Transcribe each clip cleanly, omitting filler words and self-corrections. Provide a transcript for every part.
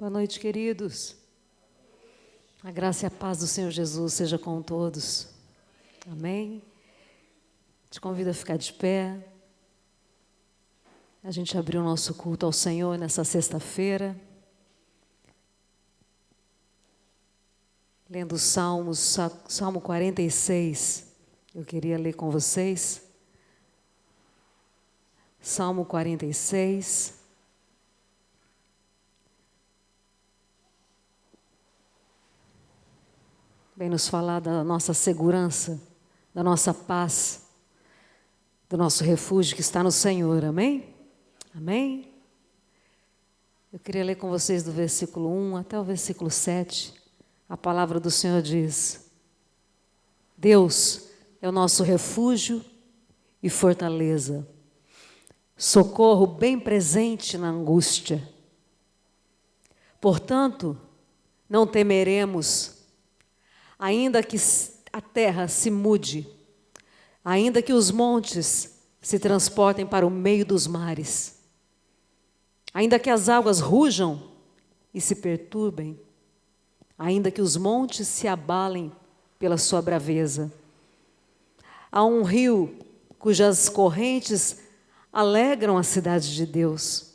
Boa noite, queridos. A graça e a paz do Senhor Jesus seja com todos. Amém? Te convido a ficar de pé. A gente abriu o nosso culto ao Senhor nessa sexta-feira, lendo os Salmos, Salmo 46. Eu queria ler com vocês. Salmo 46. Vem nos falar da nossa segurança, da nossa paz, do nosso refúgio que está no Senhor, amém? Amém? Eu queria ler com vocês do versículo 1 até o versículo 7. A palavra do Senhor diz: Deus é o nosso refúgio e fortaleza, socorro bem presente na angústia. Portanto, não temeremos, ainda que a terra se mude, ainda que os montes se transportem para o meio dos mares, ainda que as águas rujam e se perturbem, ainda que os montes se abalem pela sua braveza. Há um rio cujas correntes alegram a cidade de Deus,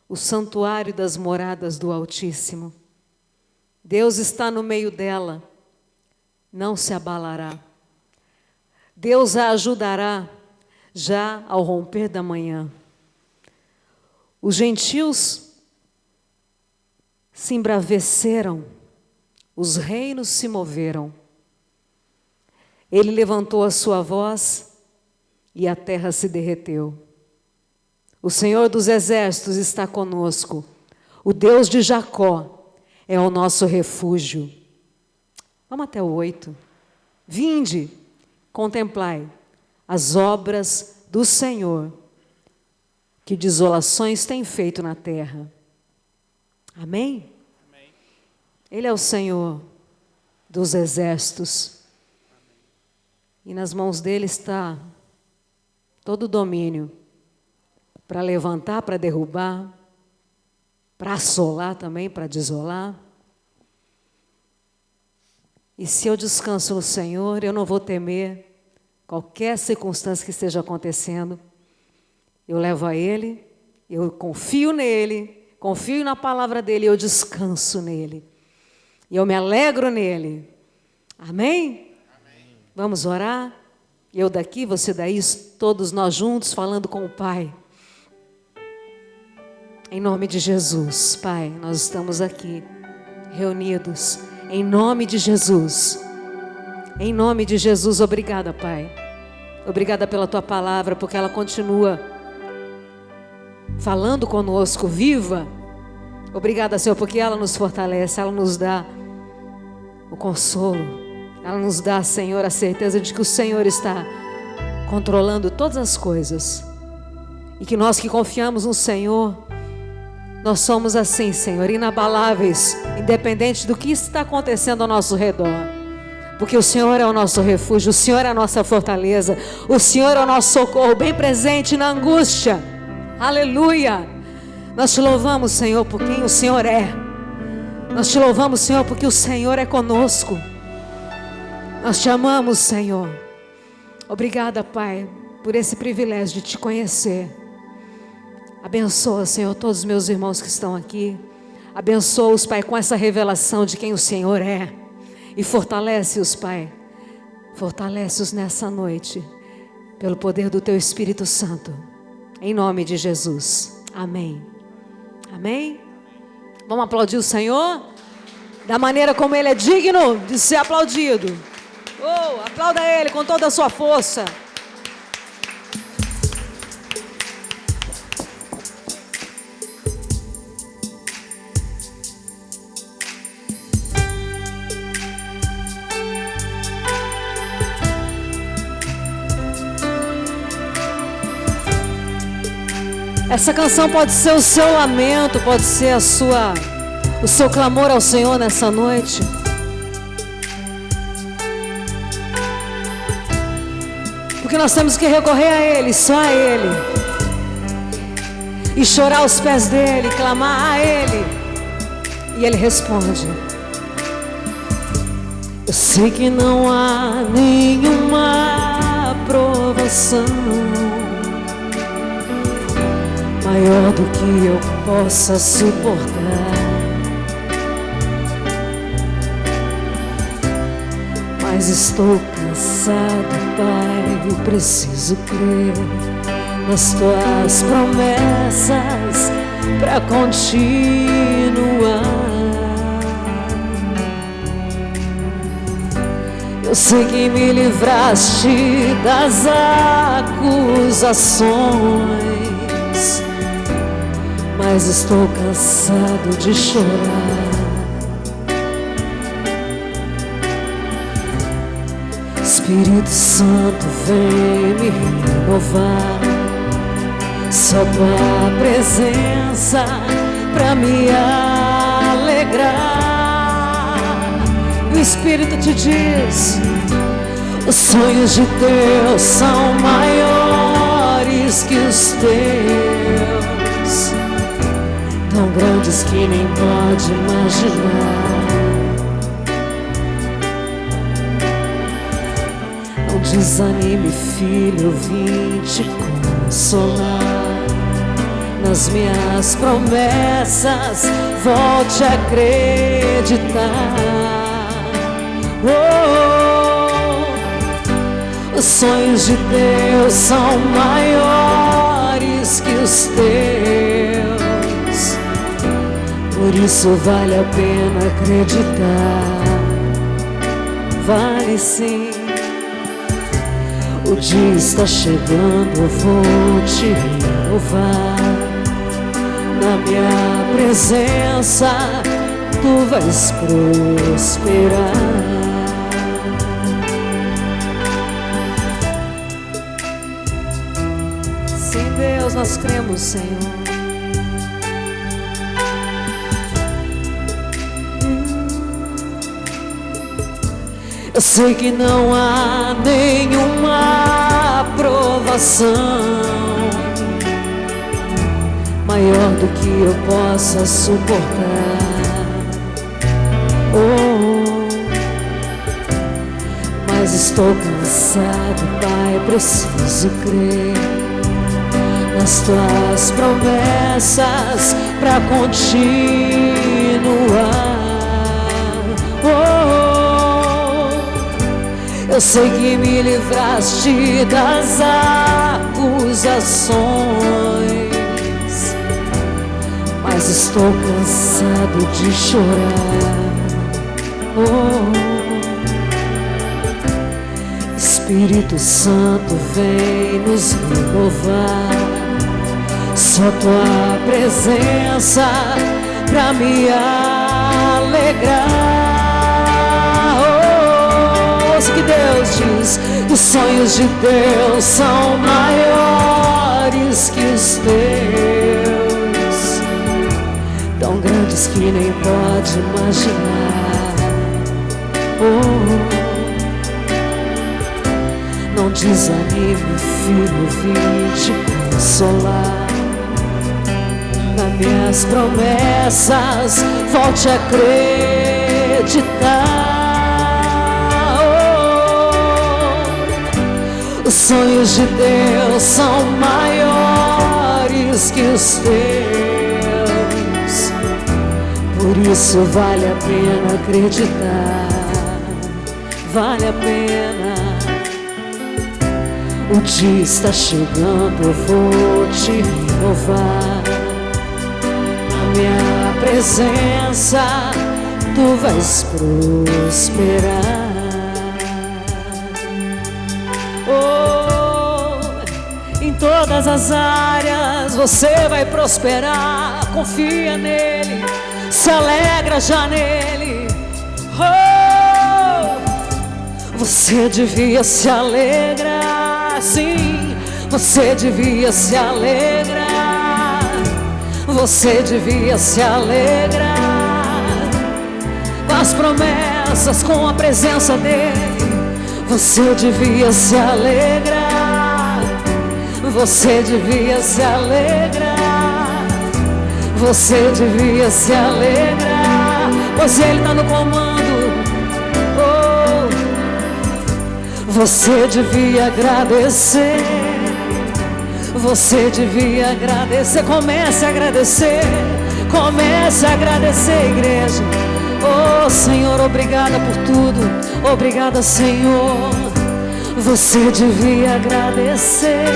o santuário das moradas do Altíssimo. Deus está no meio dela, não se abalará. Deus a ajudará já ao romper da manhã. Os gentios se embraveceram, os reinos se moveram. Ele levantou a sua voz e a terra se derreteu. O Senhor dos exércitos está conosco. O Deus de Jacó é o nosso refúgio. Vamos até o 8. Vinde, contemplai as obras do Senhor, que desolações tem feito na terra. Amém? Amém. Ele é o Senhor dos exércitos. Amém. E nas mãos dele está todo o domínio para levantar, para derrubar, para assolar também, para desolar. E se eu descanso no Senhor, eu não vou temer qualquer circunstância que esteja acontecendo. Eu levo a Ele, eu confio nele, confio na palavra dele, eu descanso nele. E eu me alegro nele. Amém? Amém. Vamos orar? Eu daqui, você daí, todos nós juntos, falando com o Pai. Em nome de Jesus, Pai, nós estamos aqui, reunidos. Em nome de Jesus. Em nome de Jesus, obrigada, Pai. Obrigada pela Tua palavra, porque ela continua falando conosco, viva. Obrigada, Senhor, porque ela nos fortalece, ela nos dá o consolo. Ela nos dá, Senhor, a certeza de que o Senhor está controlando todas as coisas. E que nós que confiamos no Senhor, nós somos assim, Senhor, inabaláveis, independente do que está acontecendo ao nosso redor. Porque o Senhor é o nosso refúgio, o Senhor é a nossa fortaleza, o Senhor é o nosso socorro, bem presente na angústia. Aleluia! Nós te louvamos, Senhor, por quem o Senhor é. Nós te louvamos, Senhor, porque o Senhor é conosco. Nós te amamos, Senhor. Obrigada, Pai, por esse privilégio de te conhecer. Abençoa, Senhor, todos os meus irmãos que estão aqui. Abençoa-os, Pai, com essa revelação de quem o Senhor é. E fortalece-os, Pai. Fortalece-os nessa noite, pelo poder do Teu Espírito Santo. Em nome de Jesus. Amém. Amém? Vamos aplaudir o Senhor? Da maneira como Ele é digno de ser aplaudido. Oh, aplauda Ele com toda a sua força. Essa canção pode ser o seu lamento, pode ser o seu clamor ao Senhor nessa noite. Porque nós temos que recorrer a Ele, só a Ele. E chorar aos pés dEle, clamar a Ele. E Ele responde: eu sei que não há nenhuma provação maior do que eu possa suportar, mas estou cansado, Pai, e preciso crer nas tuas promessas para continuar. Eu sei que me livraste das acusações, mas estou cansado de chorar. Espírito Santo, vem me renovar. Só tua presença pra me alegrar. O Espírito te diz: os sonhos de Deus são maiores que os teus, tão grandes que nem pode imaginar. Não desanime, filho, eu vim te consolar. Nas minhas promessas, volte a acreditar. Os sonhos de Deus são maiores que os teus, por isso vale a pena acreditar. Vale sim. O dia está chegando, eu vou te renovar. Na minha presença, tu vais prosperar. Sim, Deus, nós cremos, Senhor. Eu sei que não há nenhuma provação maior do que eu possa suportar. Mas estou cansado, Pai, preciso crer nas tuas promessas pra continuar. Eu sei que me livraste das acusações, mas estou cansado de chorar. Espírito Santo, vem nos renovar. Só tua presença pra me alegrar. Ouça o que Deus diz: os sonhos de Deus são maiores que os teus, tão grandes que nem pode imaginar. Não desanime, filho, vim te consolar. Nas minhas promessas, volte a acreditar. Os sonhos de Deus são maiores que os teus, por isso vale a pena acreditar. Vale a pena. O dia está chegando, eu vou te renovar. Na minha presença, tu vais prosperar. Em todas as áreas você vai prosperar. Confia nele, se alegra já nele. Você devia se alegrar, sim, você devia se alegrar. Você devia se alegrar com as promessas, com a presença dele. Você devia se alegrar. Você devia se alegrar. Você devia se alegrar. pois Ele está no comando. Oh, você devia agradecer. Você devia agradecer. Comece a agradecer. Comece a agradecer, igreja. Oh, Senhor, obrigada por tudo. Obrigada, Senhor. Você devia agradecer.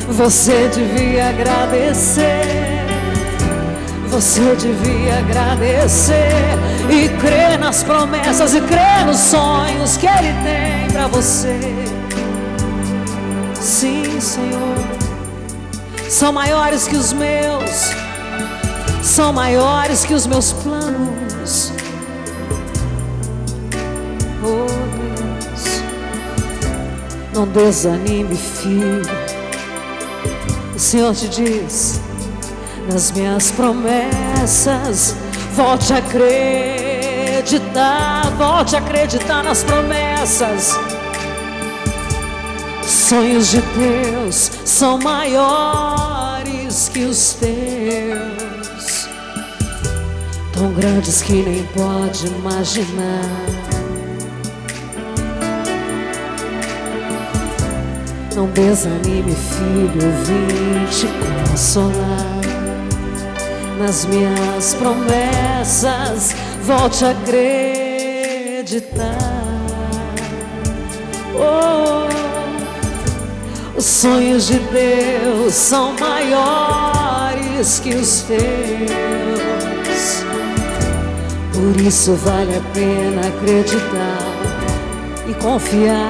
Você devia agradecer. Você devia agradecer e crer nas promessas e crer nos sonhos que Ele tem para você. Sim, Senhor, são maiores que os meus, são maiores que os meus planos. Oh Deus, não desanime, filho. O Senhor te diz: nas minhas promessas, volte a acreditar nas promessas. Os sonhos de Deus são maiores que os teus, tão grandes que nem pode imaginar. Não desanime, filho, eu vim te consolar. Nas minhas promessas, volte a acreditar. Oh, os sonhos de Deus são maiores que os teus, por isso vale a pena acreditar e confiar.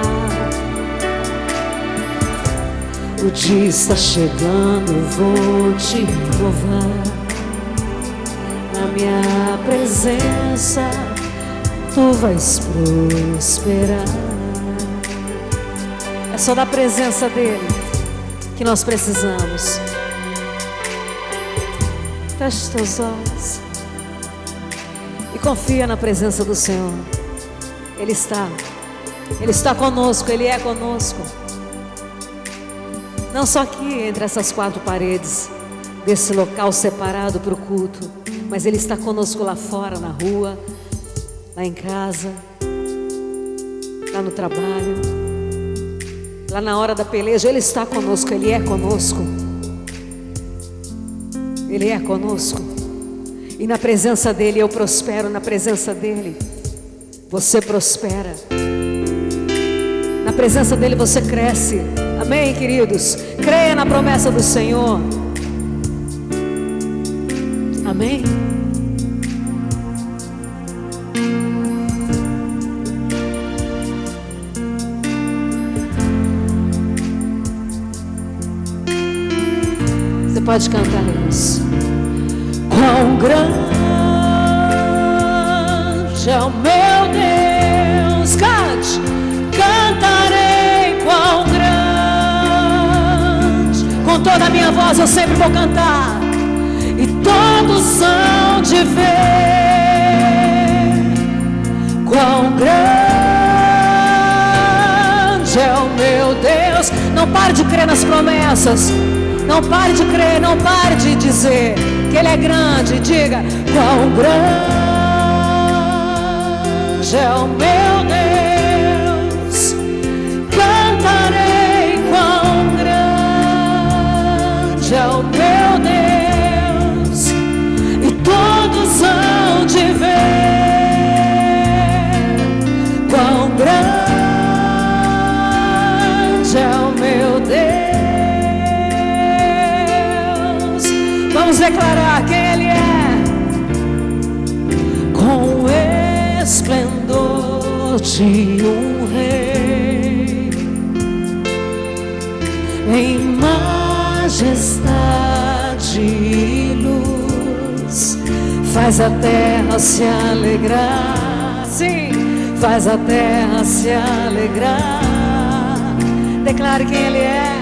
O dia está chegando, eu vou te louvar. Na minha presença, tu vais prosperar. É só da presença dEle que nós precisamos. Feche os teus olhos e confia na presença do Senhor. Ele está conosco, Ele é conosco. Não só aqui entre essas quatro paredes desse local separado para o culto, mas Ele está conosco lá fora, na rua, lá em casa, lá no trabalho, lá na hora da peleja. Ele está conosco, Ele é conosco. Ele é conosco. E na presença dEle eu prospero, na presença dEle você prospera. Na presença dEle você cresce. Amém, queridos? Creia na promessa do Senhor. Amém? Você pode cantar isso. Quão grande é o meu Deus. Cante. Cantarei quão grande. Com toda a minha voz eu sempre vou cantar. E todos são de ver quão grande é o meu Deus. Não pare de crer nas promessas. Não pare de crer, não pare de dizer que Ele é grande. Diga: quão grande é o meu Deus. Cantarei quão grande é o meu Deus. E todos hão de ver quão grande é o meu Deus. Vamos declarar quem Ele é. Com o esplendor de um rei, em majestade e luz, faz a terra se alegrar. Sim, faz a terra se alegrar. Declare quem Ele é.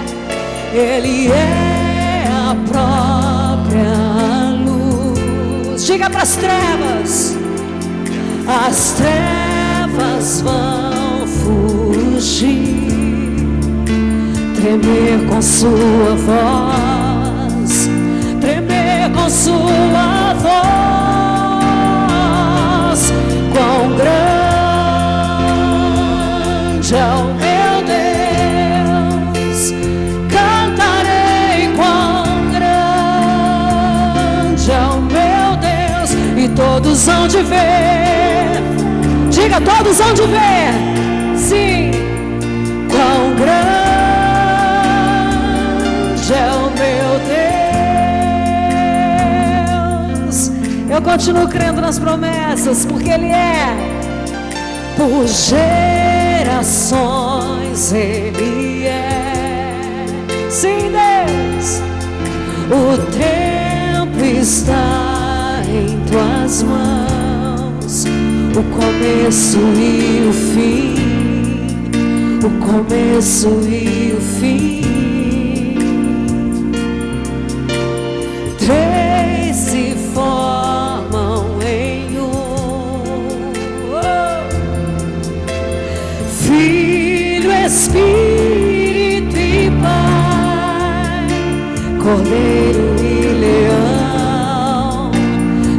Ele é a própria luz. Diga para as trevas: as trevas vão fugir, tremer com sua voz, tremer com sua todos hão de ver. Diga, todos hão de ver. Sim. Quão grande é o meu Deus. Eu continuo crendo nas promessas, porque Ele é. Por gerações Ele é. Sim, Deus. O tempo está em tuas mãos, o começo e o fim, o começo e o fim. Três se formam em um. Filho, Espírito e Pai, Cordeiro e Leão,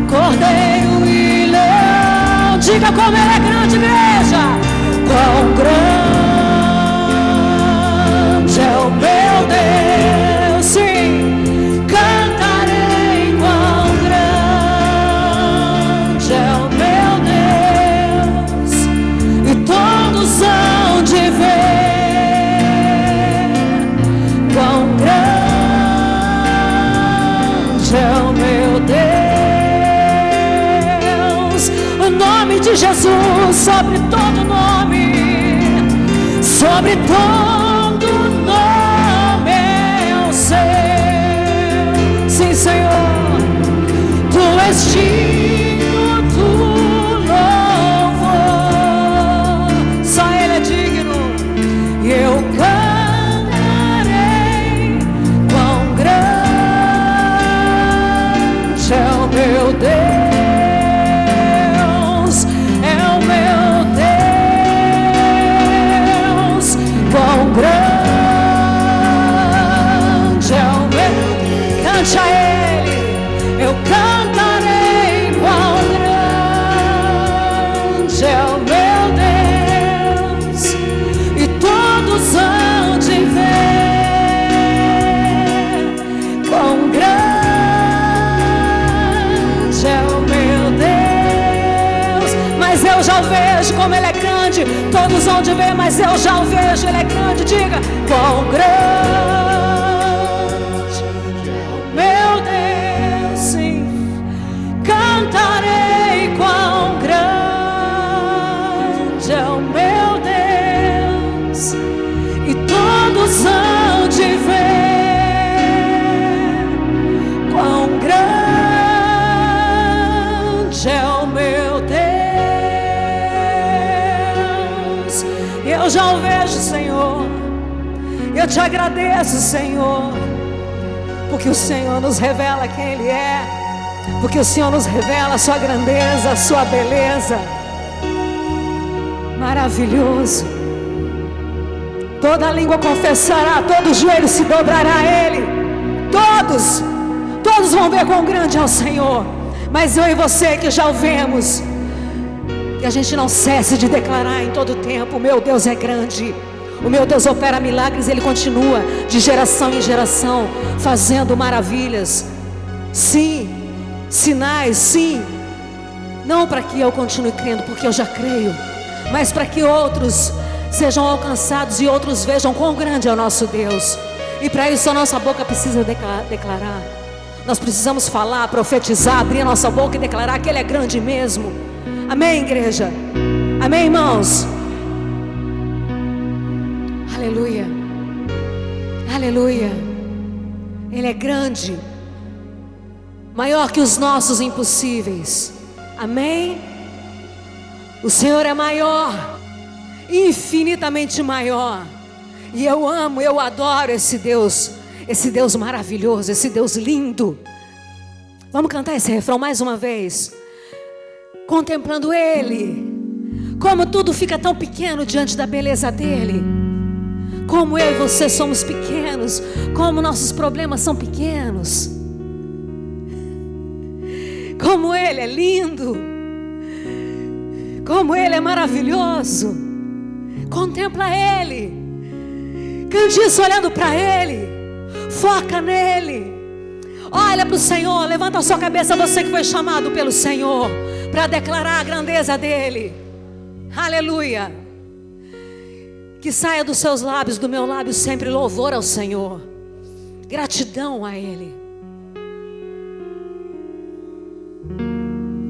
Cordeiro e Leão. Diga como Ele é grande, igreja. Quão grande é o meu Deus. Sim, cantarei. Quão grande é o meu Deus, e todos hão de ver. Quão grande é o meu Deus. O nome de Jesus sobre todo nome, sobre todo nome é o seu. Sim, Senhor, Tu és digno do louvor. Só Ele é digno. E eu cantarei. Quão grande é o meu Deus, é o meu Deus. Quão grande é o meu. Cante a Ele. Eu cantarei. Quão grande é o meu Deus, e todos hão de ver. Quão grande é o meu Deus. Mas eu já o vejo como Ele é grande. Todos vão de ver, mas eu já o vejo, Ele é grande. Diga, quão grande é o meu Deus. Sim, cantarei. Quão grande é o meu Deus, e todos hão de ver. Quão grande é o meu Deus. Eu já o vejo, Senhor. Eu te agradeço, Senhor, porque o Senhor nos revela quem Ele é, porque o Senhor nos revela a sua grandeza, a sua beleza. Maravilhoso. Toda língua confessará, todo joelho se dobrará a Ele. Todos vão ver quão grande é o Senhor. Mas eu e você que já o vemos, que a gente não cesse de declarar em todo tempo: o meu Deus é grande, o meu Deus opera milagres. Ele continua de geração em geração fazendo maravilhas. Sim, sinais, sim. Não para que eu continue crendo, porque eu já creio, mas para que outros sejam alcançados e outros vejam quão grande é o nosso Deus. E para isso a nossa boca precisa declarar. Nós precisamos falar, profetizar, abrir a nossa boca e declarar que Ele é grande mesmo. Amém, igreja? Amém, irmãos? Aleluia. Aleluia. Ele é grande, maior que os nossos impossíveis. Amém? O Senhor é maior, infinitamente maior. E eu amo, eu adoro esse Deus maravilhoso, esse Deus lindo. Vamos cantar esse refrão mais uma vez. Contemplando Ele, como tudo fica tão pequeno diante da beleza dEle. Como eu e você somos pequenos, como nossos problemas são pequenos. Como Ele é lindo, como Ele é maravilhoso. Contempla Ele, cante isso olhando para Ele, foca nele. Olha para o Senhor, levanta a sua cabeça, você que foi chamado pelo Senhor para declarar a grandeza dEle. Aleluia. Que saia dos seus lábios, do meu lábio, sempre louvor ao Senhor, gratidão a Ele.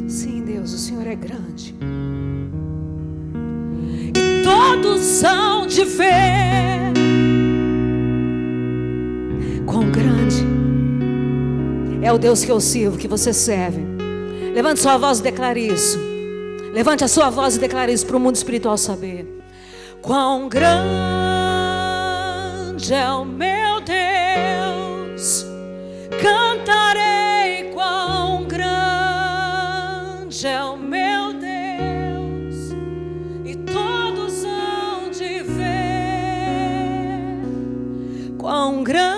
Sim, Deus, o Senhor é grande. E todos hão de ver quão grande é o Deus que eu sirvo, que você serve. Levante sua voz e declare isso. Levante a sua voz e declare isso para o mundo espiritual saber. Quão grande é o meu Deus, cantarei quão grande é o meu Deus, e todos hão de ver quão grande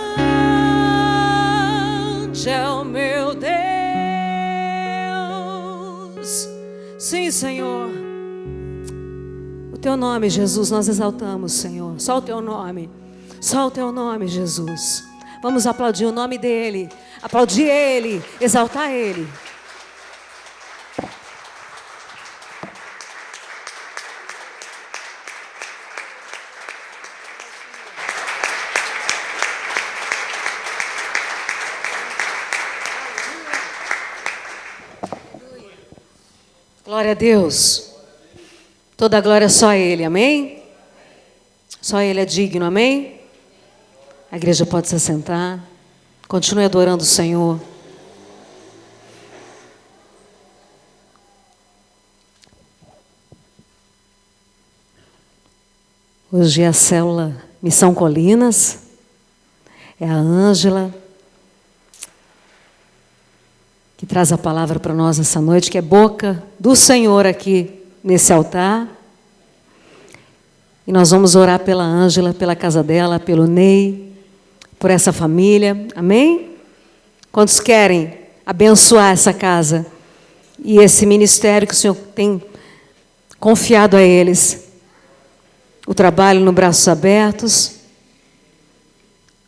é o meu Deus. Sim, Senhor. O teu nome, Jesus, nós exaltamos, Senhor. Só o teu nome. Só o teu nome, Jesus. Vamos aplaudir o nome dEle. Aplaudir Ele. Exaltar Ele. Glória a Deus. Toda a glória é só a Ele, amém? Só Ele é digno, amém? A igreja pode se assentar. Continue adorando o Senhor. Hoje é a célula Missão Colinas. É a Ângela que traz a palavra para nós essa noite, que é boca do Senhor aqui nesse altar. E nós vamos orar pela Ângela, pela casa dela, pelo Ney, por essa família, amém? Quantos querem abençoar essa casa e esse ministério que o Senhor tem confiado a eles? O trabalho no Braços Abertos,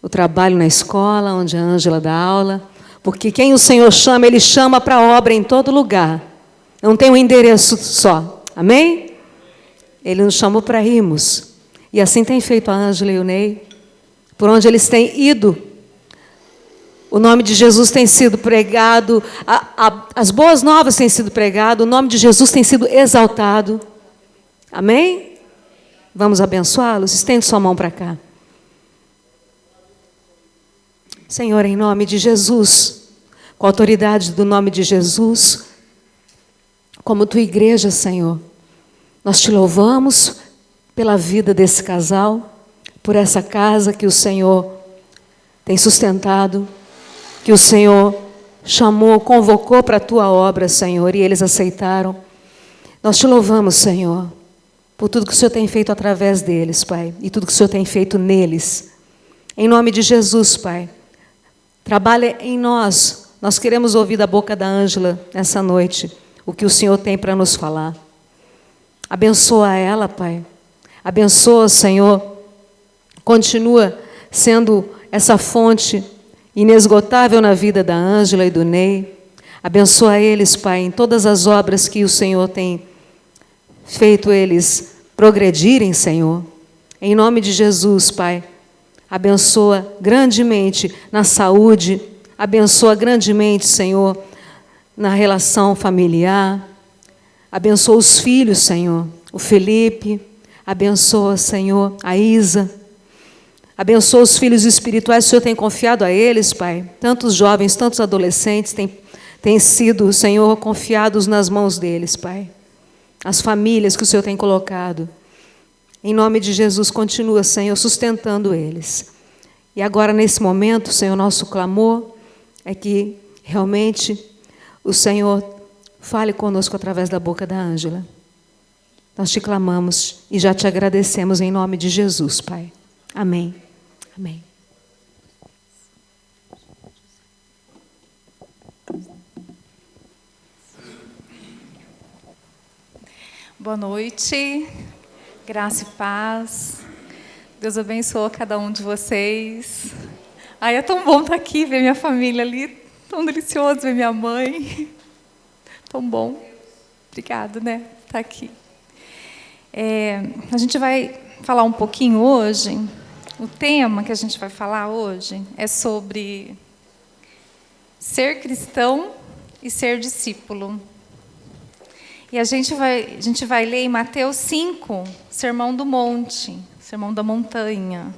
o trabalho na escola, onde a Ângela dá aula, porque quem o Senhor chama, Ele chama para a obra em todo lugar. Não tem um endereço só, amém? Ele nos chamou para irmos. E assim tem feito a Ângela e o Ney. Por onde eles têm ido, o nome de Jesus tem sido pregado, as boas novas têm sido pregadas, o nome de Jesus tem sido exaltado. Amém? Vamos abençoá-los? Estende sua mão para cá. Senhor, em nome de Jesus, com a autoridade do nome de Jesus, como tua igreja, Senhor, nós te louvamos pela vida desse casal, por essa casa que o Senhor tem sustentado, que o Senhor chamou, convocou para a tua obra, Senhor, e eles aceitaram. Nós te louvamos, Senhor, por tudo que o Senhor tem feito através deles, Pai, e tudo que o Senhor tem feito neles. Em nome de Jesus, Pai, trabalha em nós. Nós queremos ouvir da boca da Ângela nessa noite o que o Senhor tem para nos falar. Abençoa ela, Pai. Abençoa, Senhor. Continua sendo essa fonte inesgotável na vida da Ângela e do Ney. Abençoa eles, Pai, em todas as obras que o Senhor tem feito eles progredirem, Senhor. Em nome de Jesus, Pai. Abençoa grandemente na saúde. Abençoa grandemente, Senhor, na relação familiar. Abençoa os filhos, Senhor. O Felipe. Abençoa, Senhor, a Isa. Abençoa os filhos espirituais que o Senhor tem confiado a eles, Pai. Tantos jovens, tantos adolescentes têm sido, Senhor, confiados nas mãos deles, Pai. As famílias que o Senhor tem colocado. Em nome de Jesus, continua, Senhor, sustentando eles. E agora, nesse momento, Senhor, nosso clamor é que realmente o Senhor fale conosco através da boca da Ângela. Nós te clamamos e já te agradecemos em nome de Jesus, Pai. Amém. Amém. Boa noite, graça e paz. Deus abençoe cada um de vocês. Ai, é tão bom estar aqui, ver minha família ali. Tão delicioso ver minha mãe. Tão bom. Obrigada, né? Tá aqui. A gente vai falar um pouquinho hoje. O tema que a gente vai falar hoje é sobre ser cristão e ser discípulo. E a gente vai ler em Mateus 5, Sermão do Monte, Sermão da Montanha.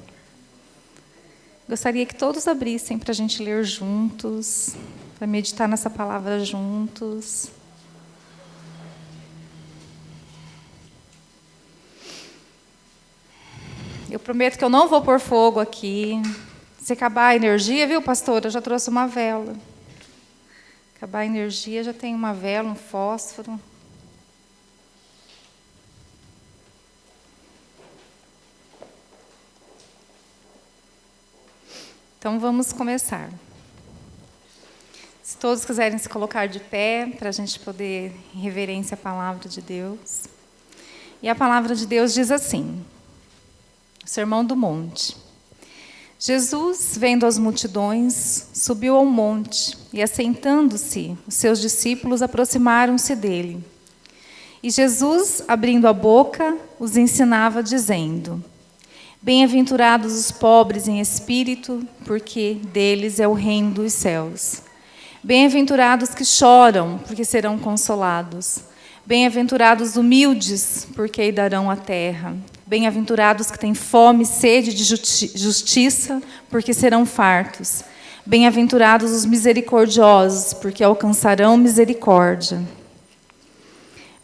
Gostaria que todos abrissem para a gente ler juntos, para meditar nessa palavra juntos. Eu prometo que eu não vou pôr fogo aqui. Se acabar a energia, viu, pastor? Eu já trouxe uma vela. Acabar a energia, já tem uma vela, um fósforo. Então, vamos começar. Se todos quiserem se colocar de pé, para a gente poder em reverência à palavra de Deus. E a palavra de Deus diz assim, Sermão do Monte. Jesus, vendo as multidões, subiu ao monte, e assentando-se, os seus discípulos aproximaram-se dele. E Jesus, abrindo a boca, os ensinava, dizendo: Bem-aventurados os pobres em espírito, porque deles é o reino dos céus. Bem-aventurados que choram, porque serão consolados. Bem-aventurados os humildes, porque herdarão a terra. Bem-aventurados que têm fome e sede de justiça, porque serão fartos. Bem-aventurados os misericordiosos, porque alcançarão misericórdia.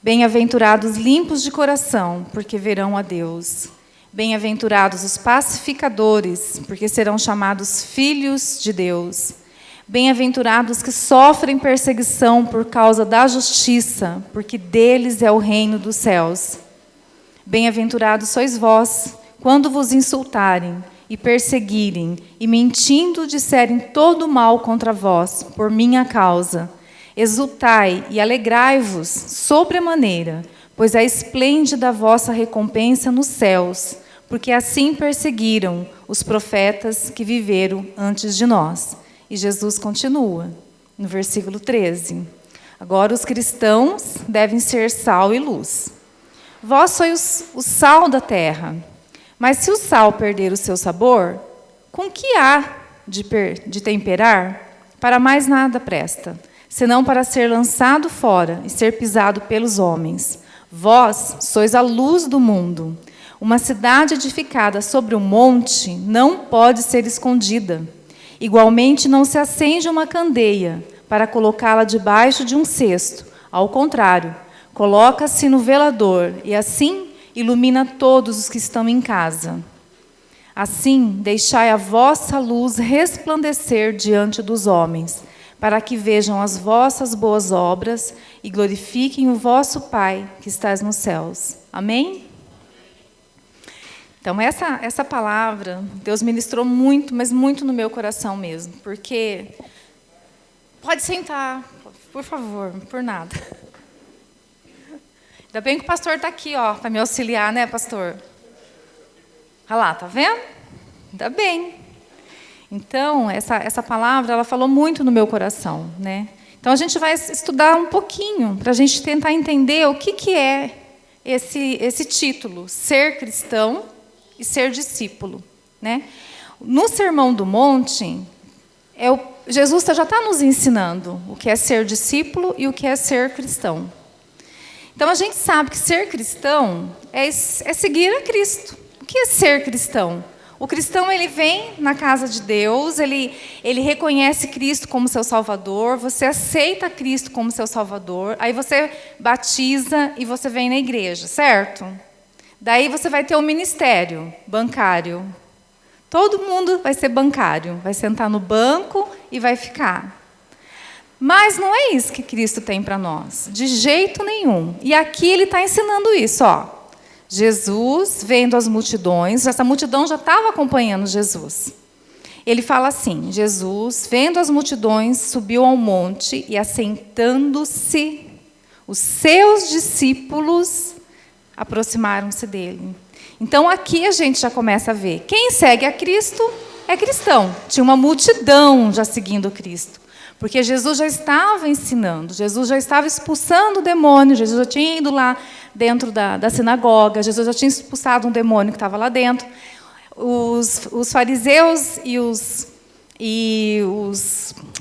Bem-aventurados limpos de coração, porque verão a Deus. Bem-aventurados os pacificadores, porque serão chamados filhos de Deus. Bem-aventurados que sofrem perseguição por causa da justiça, porque deles é o reino dos céus. Bem-aventurados sois vós, quando vos insultarem e perseguirem, e mentindo disserem todo mal contra vós, por minha causa. Exultai e alegrai-vos sobremaneira, pois é esplêndida a vossa recompensa nos céus, porque assim perseguiram os profetas que viveram antes de nós. E Jesus continua, no versículo 13. Agora os cristãos devem ser sal e luz. Vós sois o sal da terra, mas se o sal perder o seu sabor, com que há de temperar? Para mais nada presta, senão para ser lançado fora e ser pisado pelos homens. Vós sois a luz do mundo. Uma cidade edificada sobre um monte não pode ser escondida. Igualmente, não se acende uma candeia para colocá-la debaixo de um cesto. Ao contrário, coloca-se no velador e assim ilumina todos os que estão em casa. Assim, deixai a vossa luz resplandecer diante dos homens, para que vejam as vossas boas obras e glorifiquem o vosso Pai que estás nos céus. Amém? Então, essa palavra, Deus ministrou muito, mas muito no meu coração mesmo, porque... Pode sentar, por favor, por nada. Ainda bem que o pastor está aqui, para me auxiliar, né, pastor? Olha lá, tá vendo? Ainda bem. Então, essa palavra, ela falou muito no meu coração, né? Então, a gente vai estudar um pouquinho, para a gente tentar entender o que é esse título, ser cristão e ser discípulo, né? No Sermão do Monte, Jesus já está nos ensinando o que é ser discípulo e o que é ser cristão. Então, a gente sabe que ser cristão é seguir a Cristo. O que é ser cristão? O cristão, ele vem na casa de Deus, ele reconhece Cristo como seu Salvador, você aceita Cristo como seu Salvador, aí você batiza e você vem na igreja, certo? Daí você vai ter um ministério bancário. Todo mundo vai ser bancário, vai sentar no banco e vai ficar. Mas não é isso que Cristo tem para nós, de jeito nenhum. E aqui ele está ensinando isso, Jesus, vendo as multidões, essa multidão já estava acompanhando Jesus. Ele fala assim, Jesus, vendo as multidões, subiu ao monte e, assentando-se, os seus discípulos aproximaram-se dele. Então, aqui a gente já começa a ver. Quem segue a Cristo é cristão. Tinha uma multidão já seguindo Cristo. Porque Jesus já estava ensinando, Jesus já estava expulsando o demônio, Jesus já tinha ido lá dentro da sinagoga, Jesus já tinha expulsado um demônio que estava lá dentro. Os fariseus e os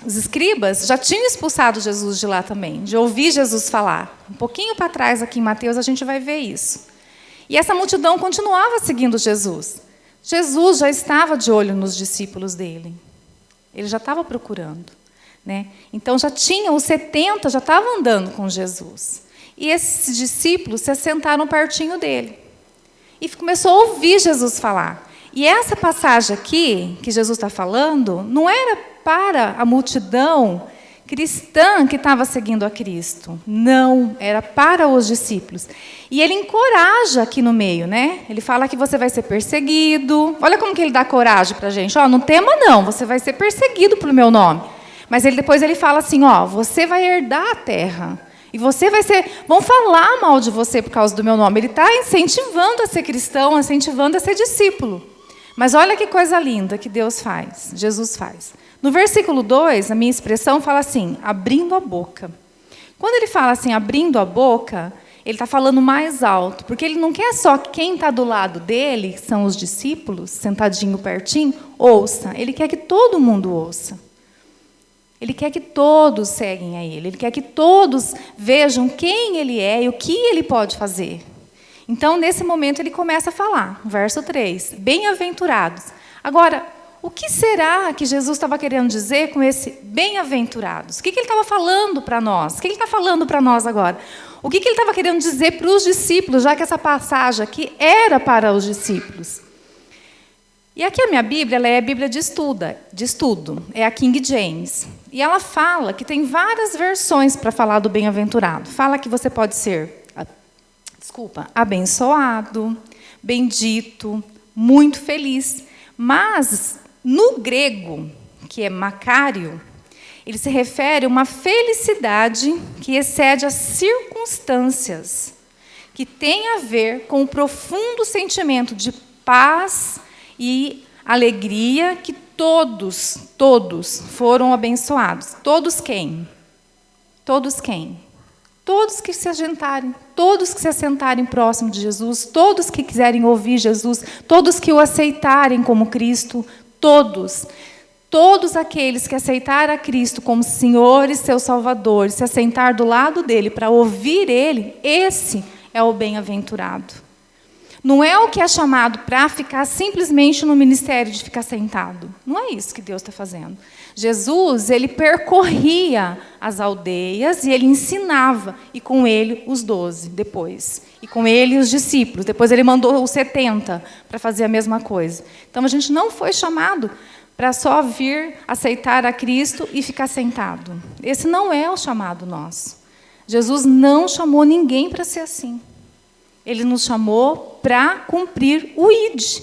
escribas já tinham expulsado Jesus de lá também, de ouvir Jesus falar. Um pouquinho para trás, aqui em Mateus, a gente vai ver isso. E essa multidão continuava seguindo Jesus. Jesus já estava de olho nos discípulos dele. Ele já estava procurando. Então, já tinha, os 70 já estavam andando com Jesus. E esses discípulos se assentaram pertinho dele. E começou a ouvir Jesus falar. E essa passagem aqui, que Jesus está falando, não era para a multidão cristã que estava seguindo a Cristo. Não, era para os discípulos. E ele encoraja aqui no meio, Ele fala que você vai ser perseguido. Olha como que ele dá coragem para a gente. Não tema não, você vai ser perseguido pelo meu nome. Mas depois ele fala assim, você vai herdar a terra. E você vai ser... Vão falar mal de você por causa do meu nome. Ele está incentivando a ser cristão, incentivando a ser discípulo. Mas olha que coisa linda que Deus faz, Jesus faz. No versículo 2, a minha expressão fala assim, abrindo a boca. Quando ele fala assim, abrindo a boca, ele está falando mais alto. Porque ele não quer só que quem está do lado dele, que são os discípulos, sentadinho pertinho, ouça. Ele quer que todo mundo ouça. Ele quer que todos seguem a ele. Ele quer que todos vejam quem ele é e o que ele pode fazer. Então, nesse momento, ele começa a falar. Verso 3. Bem-aventurados. Agora, o que será que Jesus estava querendo dizer com esse bem-aventurados? O que ele estava falando para nós? O que ele está falando para nós agora? O que ele estava querendo dizer para os discípulos, já que essa passagem aqui era para os discípulos? E aqui a minha Bíblia, ela é a Bíblia de estudo, é a King James. E ela fala que tem várias versões para falar do bem-aventurado. Fala que você pode ser, abençoado, bendito, muito feliz. Mas, no grego, que é macário, ele se refere a uma felicidade que excede as circunstâncias, que tem a ver com o profundo sentimento de paz e alegria que todos foram abençoados. Todos quem? Todos quem? Todos que se assentarem, todos que se assentarem próximo de Jesus, todos que quiserem ouvir Jesus, todos que o aceitarem como Cristo, todos aqueles que aceitaram a Cristo como Senhor e seu Salvador, se assentar do lado dele para ouvir ele, esse é o bem-aventurado. Não é o que é chamado para ficar simplesmente no ministério de ficar sentado. Não é isso que Deus está fazendo. Jesus, ele percorria as aldeias e ele ensinava, e com ele os 12 depois, e com ele os discípulos. Depois ele mandou os 70 para fazer a mesma coisa. Então a gente não foi chamado para só vir aceitar a Cristo e ficar sentado. Esse não é o chamado nosso. Jesus não chamou ninguém para ser assim. Ele nos chamou para cumprir o ID,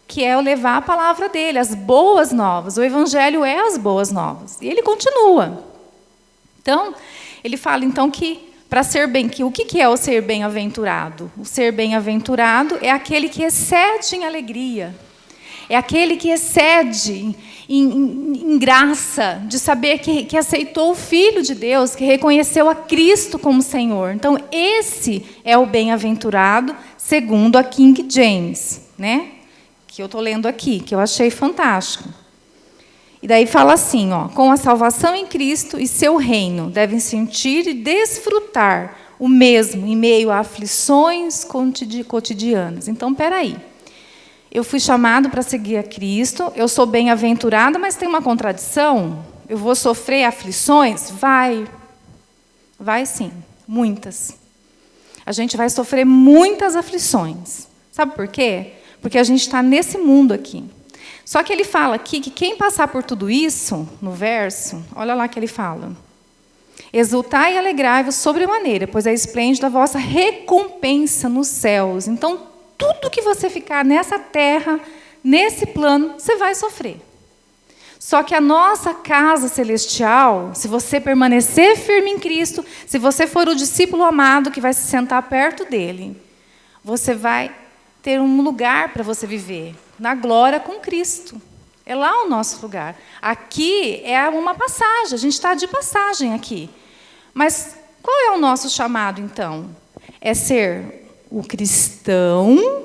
que é o levar a palavra dele, as boas novas. O evangelho é as boas novas. E ele continua. Então, ele fala então que para ser bem, o que é o ser bem-aventurado? O ser bem-aventurado é aquele que excede em alegria. É aquele que excede em graça, de saber que aceitou o Filho de Deus, que reconheceu a Cristo como Senhor. Então, esse é o bem-aventurado, segundo a King James, que eu estou lendo aqui, que eu achei fantástico. E daí fala assim, com a salvação em Cristo e seu reino, devem sentir e desfrutar o mesmo em meio a aflições cotidianas. Então, peraí. Eu fui chamado para seguir a Cristo, eu sou bem-aventurada, mas tem uma contradição? Eu vou sofrer aflições? Vai sim, muitas. A gente vai sofrer muitas aflições. Sabe por quê? Porque a gente está nesse mundo aqui. Só que ele fala aqui que quem passar por tudo isso, no verso, olha lá que ele fala. Exultai e alegrai-vos sobremaneira, pois é esplêndida a vossa recompensa nos céus. Então, tudo que você ficar nessa terra, nesse plano, você vai sofrer. Só que a nossa casa celestial, se você permanecer firme em Cristo, se você for o discípulo amado que vai se sentar perto dele, você vai ter um lugar para você viver, na glória com Cristo. É lá o nosso lugar. Aqui é uma passagem, a gente está de passagem aqui. Mas qual é o nosso chamado, então? É ser o cristão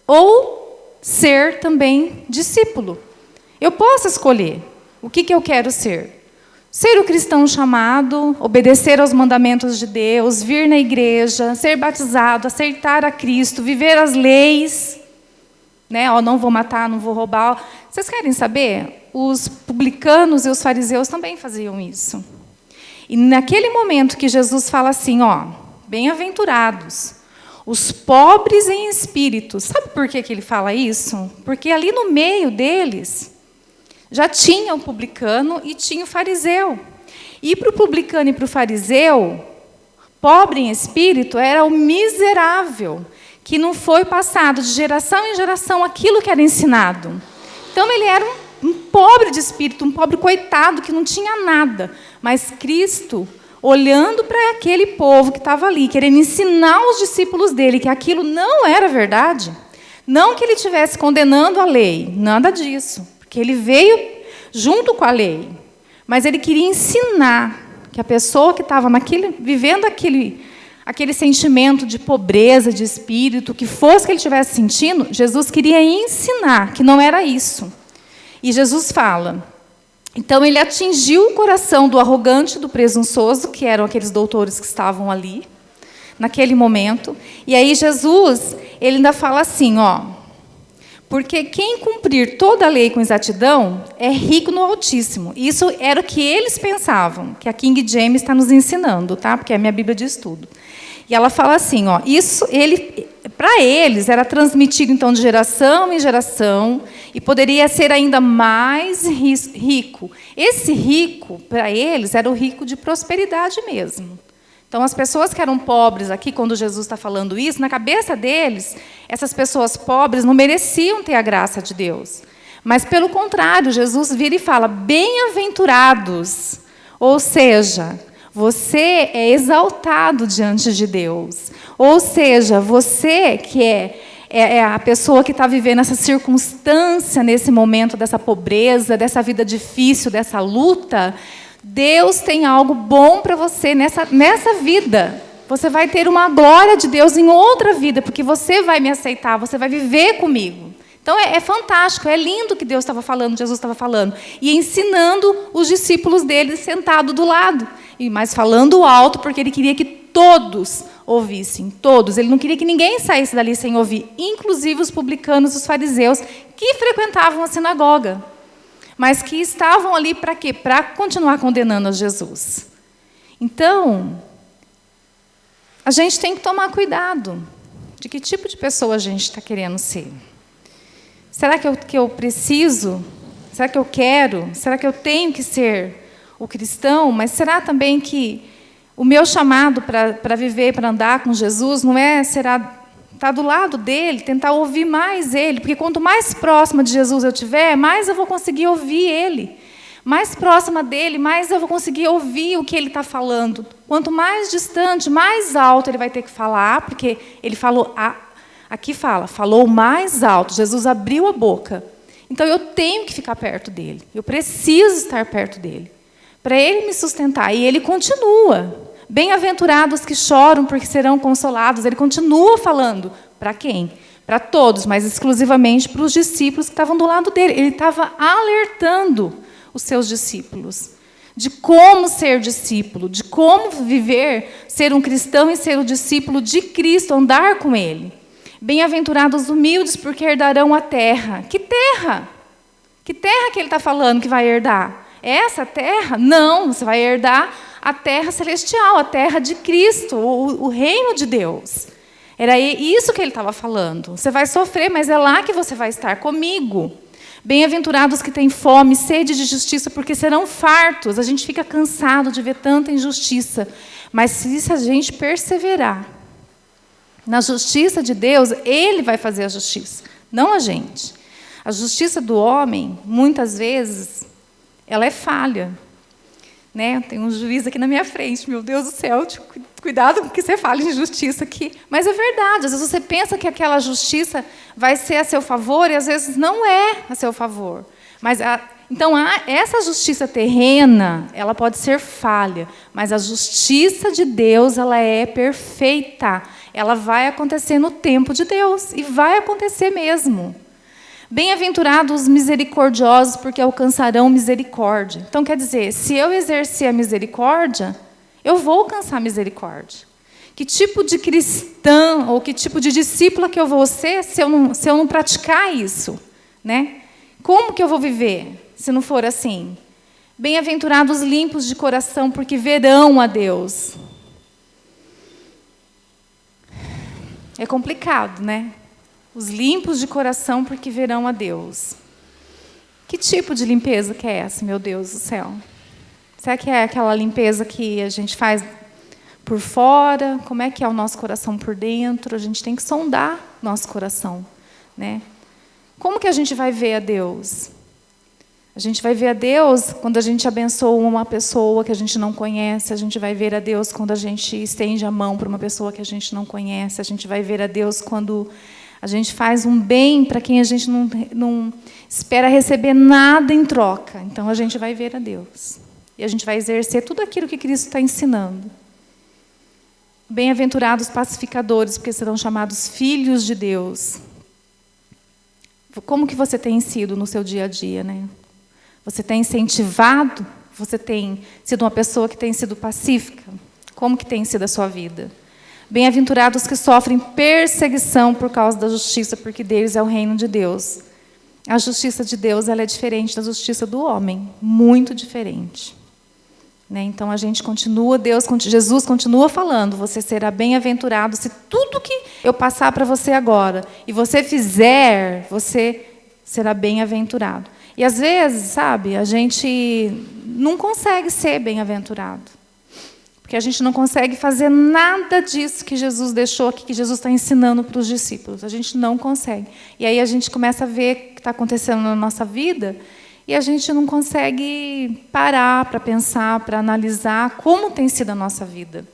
ou ser também discípulo? Eu posso escolher o que eu quero ser. Ser o cristão chamado, obedecer aos mandamentos de Deus, vir na igreja, ser batizado, aceitar a Cristo, viver as leis, né? Não vou matar, não vou roubar. Vocês querem saber? Os publicanos e os fariseus também faziam isso. E naquele momento que Jesus fala assim, bem-aventurados, os pobres em espírito. Sabe por que ele fala isso? Porque ali no meio deles já tinha o publicano e tinha o fariseu. E para o publicano e para o fariseu, pobre em espírito era o miserável, que não foi passado de geração em geração aquilo que era ensinado. Então, ele era um pobre de espírito, um pobre coitado, que não tinha nada. Mas Cristo, olhando para aquele povo que estava ali, querendo ensinar os discípulos dele que aquilo não era verdade, não que ele estivesse condenando a lei, nada disso, porque ele veio junto com a lei, mas ele queria ensinar que a pessoa que estava vivendo aquele sentimento de pobreza, de espírito, que fosse que ele estivesse sentindo, Jesus queria ensinar que não era isso. E Jesus fala, então ele atingiu o coração do arrogante, do presunçoso, que eram aqueles doutores que estavam ali, naquele momento. E aí Jesus, ele ainda fala assim, porque quem cumprir toda a lei com exatidão é rico no Altíssimo. Isso era o que eles pensavam, que a King James está nos ensinando, tá? Porque é a minha Bíblia de estudo. E ela fala assim, para eles era transmitido então de geração em geração e poderia ser ainda mais rico. Esse rico, para eles, era o rico de prosperidade mesmo. Então, as pessoas que eram pobres aqui, quando Jesus está falando isso, na cabeça deles, essas pessoas pobres não mereciam ter a graça de Deus. Mas, pelo contrário, Jesus vira e fala, bem-aventurados. Ou seja, você é exaltado diante de Deus. Ou seja, você que é a pessoa que está vivendo essa circunstância, nesse momento dessa pobreza, dessa vida difícil, dessa luta, Deus tem algo bom para você nessa vida. Você vai ter uma glória de Deus em outra vida, porque você vai me aceitar, você vai viver comigo. Então, é fantástico, é lindo o que Deus estava falando, Jesus estava falando. E ensinando os discípulos dele sentados do lado. Mas falando alto, porque ele queria que todos ouvissem, todos. Ele não queria que ninguém saísse dali sem ouvir, inclusive os publicanos e os fariseus, que frequentavam a sinagoga. Mas que estavam ali para quê? Para continuar condenando a Jesus. Então, a gente tem que tomar cuidado de que tipo de pessoa a gente está querendo ser. Será que eu preciso? Será que eu quero? Será que eu tenho que ser o cristão? Mas será também que o meu chamado para viver, para andar com Jesus, não será estar do lado dele, tentar ouvir mais ele, porque quanto mais próxima de Jesus eu estiver, mais eu vou conseguir ouvir ele. Mais próxima dele, mais eu vou conseguir ouvir o que ele está falando. Quanto mais distante, mais alto ele vai ter que falar, porque ele falou, aqui falou mais alto, Jesus abriu a boca. Então eu tenho que ficar perto dele, eu preciso estar perto dele, para ele me sustentar. E ele continua. Bem-aventurados que choram, porque serão consolados. Ele continua falando. Para quem? Para todos, mas exclusivamente para os discípulos que estavam do lado dele. Ele estava alertando os seus discípulos de como ser discípulo, de como viver, ser um cristão e ser o discípulo de Cristo, andar com ele. Bem-aventurados humildes, porque herdarão a terra. Que terra? Que terra que ele está falando que vai herdar? Essa terra? Não, você vai herdar a terra celestial, a terra de Cristo, o reino de Deus. Era isso que ele estava falando. Você vai sofrer, mas é lá que você vai estar comigo. Bem-aventurados que têm fome, sede de justiça, porque serão fartos. A gente fica cansado de ver tanta injustiça. Mas se a gente perseverar na justiça de Deus, ele vai fazer a justiça, não a gente. A justiça do homem, muitas vezes, ela é falha. Né? Tem um juiz aqui na minha frente, meu Deus do céu, cuidado com o que você fala de justiça aqui. Mas é verdade, às vezes você pensa que aquela justiça vai ser a seu favor e às vezes não é a seu favor. Mas então, essa justiça terrena, ela pode ser falha, mas a justiça de Deus, ela é perfeita. Ela vai acontecer no tempo de Deus, e vai acontecer mesmo. Bem-aventurados os misericordiosos, porque alcançarão misericórdia. Então, quer dizer, se eu exercer a misericórdia, eu vou alcançar misericórdia. Que tipo de cristã, ou que tipo de discípula que eu vou ser, se eu não praticar isso? Né? Como que eu vou viver? Se não for assim. Bem-aventurados limpos de coração, porque verão a Deus. É complicado, né? Os limpos de coração, porque verão a Deus. Que tipo de limpeza que é essa, meu Deus do céu? Será que é aquela limpeza que a gente faz por fora? Como é que é o nosso coração por dentro? A gente tem que sondar nosso coração, né? Como que a gente vai ver a Deus? A gente vai ver a Deus quando a gente abençoa uma pessoa que a gente não conhece. A gente vai ver a Deus quando a gente estende a mão para uma pessoa que a gente não conhece. A gente vai ver a Deus quando a gente faz um bem para quem a gente não espera receber nada em troca. Então, a gente vai ver a Deus. E a gente vai exercer tudo aquilo que Cristo está ensinando. Bem-aventurados pacificadores, porque serão chamados filhos de Deus. Como que você tem sido no seu dia a dia, né? Você tem incentivado? Você tem sido uma pessoa que tem sido pacífica? Como que tem sido a sua vida? Bem-aventurados que sofrem perseguição por causa da justiça, porque deles é o reino de Deus. A justiça de Deus, ela é diferente da justiça do homem, muito diferente. Né? Então a gente continua, Jesus continua falando, você será bem-aventurado se tudo que eu passar para você agora e você fizer, você será bem-aventurado. E às vezes, sabe, a gente não consegue ser bem-aventurado. Porque a gente não consegue fazer nada disso que Jesus deixou aqui, que Jesus está ensinando para os discípulos. A gente não consegue. E aí a gente começa a ver o que está acontecendo na nossa vida e a gente não consegue parar para pensar, para analisar como tem sido a nossa vida.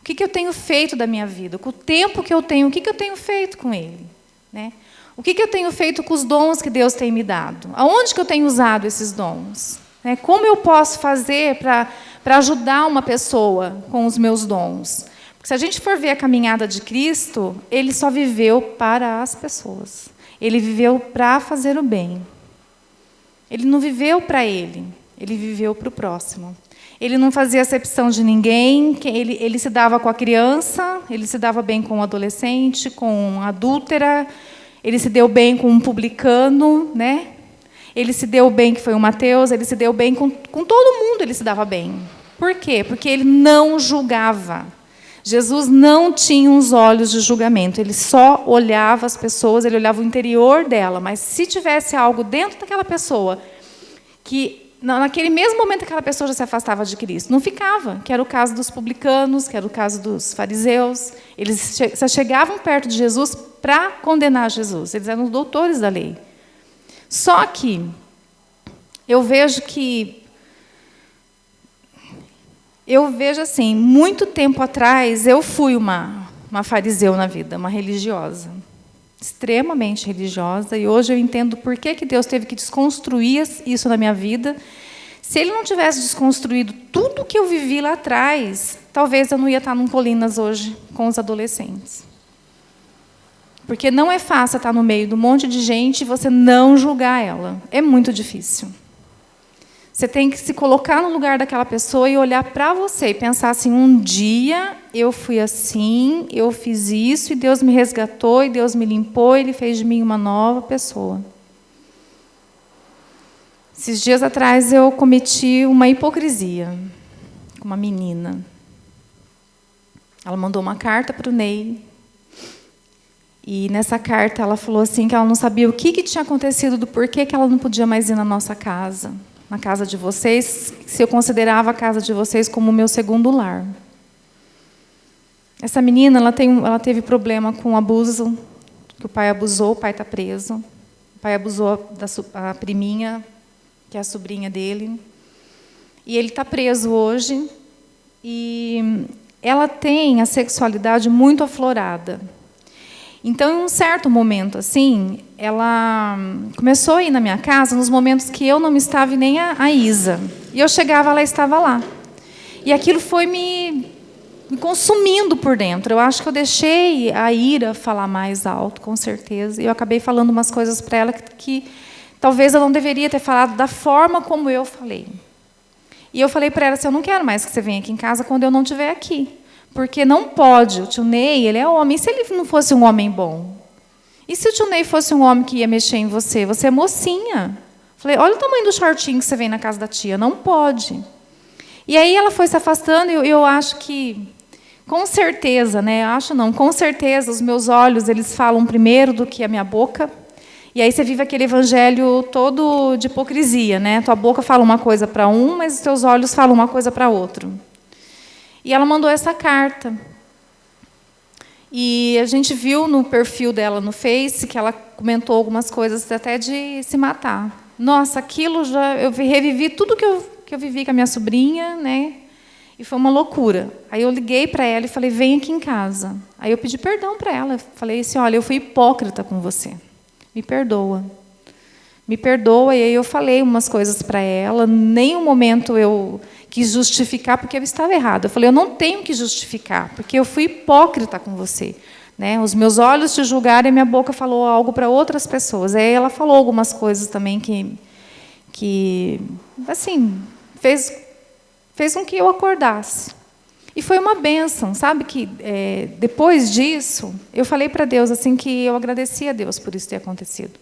O que eu tenho feito da minha vida? Com o tempo que eu tenho, o que eu tenho feito com ele? Né? O que eu tenho feito com os dons que Deus tem me dado? Aonde que eu tenho usado esses dons? Né? Como eu posso fazer para ajudar uma pessoa com os meus dons? Porque se a gente for ver a caminhada de Cristo, ele só viveu para as pessoas. Ele viveu para fazer o bem. Ele não viveu para ele viveu para o próximo. Ele não fazia acepção de ninguém, ele se dava com a criança, ele se dava bem com o adolescente, com a adúltera, ele se deu bem com um publicano, né? Ele se deu bem, que foi o Mateus, ele se deu bem com todo mundo, ele se dava bem. Por quê? Porque ele não julgava. Jesus não tinha uns olhos de julgamento, ele só olhava as pessoas, ele olhava o interior dela, mas se tivesse algo dentro daquela pessoa, que naquele mesmo momento aquela pessoa já se afastava de Cristo, não ficava, que era o caso dos publicanos, que era o caso dos fariseus, eles só chegavam perto de Jesus para condenar Jesus, eles eram os doutores da lei. Só que eu vejo assim, muito tempo atrás, eu fui uma fariseu na vida, uma religiosa, extremamente religiosa, e hoje eu entendo por que Deus teve que desconstruir isso na minha vida. Se Ele não tivesse desconstruído tudo que eu vivi lá atrás, talvez eu não ia estar num Colinas hoje com os adolescentes. Porque não é fácil estar no meio de um monte de gente e você não julgar ela. É muito difícil. Você tem que se colocar no lugar daquela pessoa e olhar para você e pensar assim, um dia eu fui assim, eu fiz isso, e Deus me resgatou, e Deus me limpou, e Ele fez de mim uma nova pessoa. Esses dias atrás eu cometi uma hipocrisia com uma menina. Ela mandou uma carta para o Ney, e nessa carta ela falou assim que ela não sabia o que tinha acontecido, do porquê que ela não podia mais ir na nossa casa. Na casa de vocês, se eu considerava a casa de vocês como o meu segundo lar. Essa menina, ela teve problema com abuso, que o pai abusou, o pai está preso. O pai abusou da priminha, que é a sobrinha dele. E ele está preso hoje. E ela tem a sexualidade muito aflorada. Então, em um certo momento, assim, ela começou a ir na minha casa nos momentos que eu não estava e nem a Isa. E eu chegava, ela estava lá. E aquilo foi me consumindo por dentro. Eu acho que eu deixei a ira falar mais alto, com certeza. E eu acabei falando umas coisas para ela que talvez eu não deveria ter falado da forma como eu falei. E eu falei para ela assim, eu não quero mais que você venha aqui em casa quando eu não estiver aqui. Porque não pode. O tio Ney, ele é homem. E se ele não fosse um homem bom? E se o tio Ney fosse um homem que ia mexer em você? Você é mocinha. Falei, olha o tamanho do shortinho que você vem na casa da tia. Não pode. E aí ela foi se afastando e eu acho que, com certeza, né? Acho não, com certeza, os meus olhos, eles falam primeiro do que a minha boca. E aí você vive aquele evangelho todo de hipocrisia, né? Tua boca fala uma coisa para um, mas os teus olhos falam uma coisa para outro. E ela mandou essa carta. E a gente viu no perfil dela no Face que ela comentou algumas coisas até de se matar. Nossa, aquilo eu revivi tudo que eu vivi com a minha sobrinha, né? E foi uma loucura. Aí eu liguei para ela e falei, vem aqui em casa. Aí eu pedi perdão para ela. Falei assim, olha, eu fui hipócrita com você. Me perdoa. Me perdoa. E aí eu falei umas coisas para ela. Nenhum momento eu quis justificar porque eu estava errada. Eu falei, eu não tenho que justificar, porque eu fui hipócrita com você. Né? Os meus olhos te julgaram e minha boca falou algo para outras pessoas. Aí ela falou algumas coisas também que assim, fez com que eu acordasse. E foi uma bênção, sabe? Que depois disso, eu falei para Deus assim que eu agradeci a Deus por isso ter acontecido.